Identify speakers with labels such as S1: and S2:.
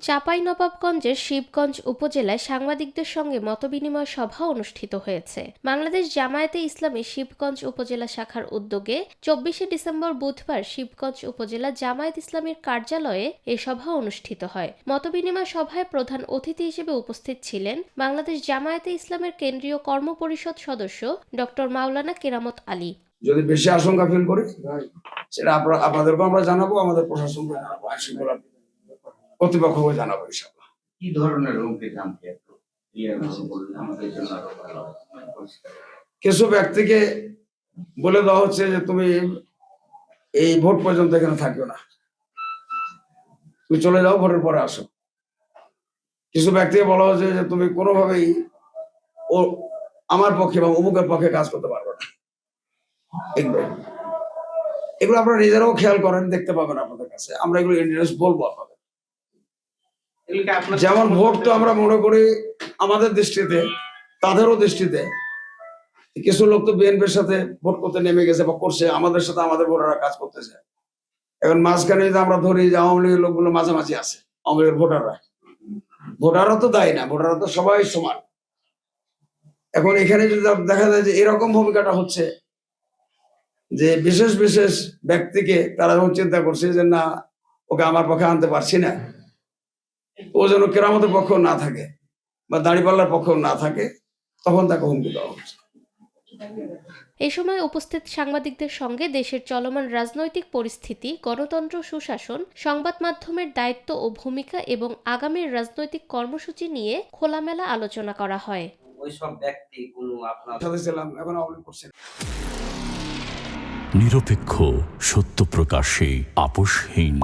S1: চাঁপাইনবাবগঞ্জের শিবগঞ্জ উপজেলায় সাংবাদিকদের সঙ্গে মতবিনিময় সভা অনুষ্ঠিত হয়েছে। বাংলাদেশ জামায়াতে ইসলামী শিবগঞ্জ উপজেলা শাখার উদ্যোগে 24শে ডিসেম্বর বুধবার শিবগঞ্জ উপজেলা জামায়াত ইসলামীর কার্যালয়ে এ সভা অনুষ্ঠিত হয়। মতবিনিময় সভায় প্রধান অতিথি হিসেবে উপস্থিত ছিলেন বাংলাদেশ জামায়াতে ইসলামের কেন্দ্রীয় কর্মপরিষদ সদস্য ডক্টর মাওলানা কেরামত আলী।
S2: যদি বেশি আশঙ্কা ফিল করি সেটা আপনাদেরকে আমরা জানাবো, আমাদের প্রশাসনকে জানাবো, আইন শৃঙ্খলা কর্তৃপক্ষকে জানাবো। ইনশাআল্লাহ
S3: কি ধরনের হুমকি ধামকি আমাদের জন্য আরো ভালো
S2: কিছু ব্যক্তিকে বলে দেওয়া হচ্ছে যে তুমি এই ভোট পর্যন্ত এখানে থাকবে না, তুমি চলে যাও, ভোটের পরে আসো। কিছু ব্যক্তিকে বলা হচ্ছে যে তুমি কোনোভাবেই ও আমার পক্ষে বা অমুকের পক্ষে কাজ করতে পারবে না। এগুলো আপনারা নিজেরাও খেয়াল করেন, দেখতে পাবেন আপনাদের কাছে। আমরা এগুলো ইন্টারেস্ট বলবো আপনাদের। যেমন ভোট তো আমরা মনে করি আমাদের দৃষ্টিতে, তাদেরও দৃষ্টিতে কিছু লোক তো বিএনপির সাথে ভোট করতে নেমে গেছে বা করছে, আমাদের সাথে আমাদের ভোটাররা কাজ করতেছে। এখন মাঝখানে যদি আমরা ধরি যে আওয়ামী লীগের লোকগুলো মাঝামাঝি আছে, আওয়ামী লীগের ভোটাররা তো দায়ী না, ভোটাররা তো সবাই সমান। এখন এখানে যদি দেখা যায় যে এরকম ভূমিকাটা হচ্ছে যে বিশেষ বিশেষ ব্যক্তিকে তারা যখন চিন্তা করছে যে না ওকে আমার পক্ষে আনতে পারছি না, ও যেন কেরামতের পক্ষ না থাকে বা দাঁড়িপাল্লার পক্ষ না থাকে, তখন তাকে হুমকি দেওয়া হচ্ছে।
S1: এ সময় উপস্থিত সাংবাদিকদের সঙ্গে দেশের চলমান রাজনৈতিক পরিস্থিতি, গণতন্ত্র, সুশাসন, সংবাদ মাধ্যমের দায়িত্ব ও ভূমিকা এবং আগামীর রাজনৈতিক কর্মসূচি নিয়ে খোলামেলা আলোচনা করা হয়।
S3: ওইসব ব্যক্তি কোনো আপনার
S2: সাথে ছিলাম, এখন আওয়ামী লীগ করছে।
S4: নিরপেক্ষ, সত্য প্রকাশে আপোষহীন।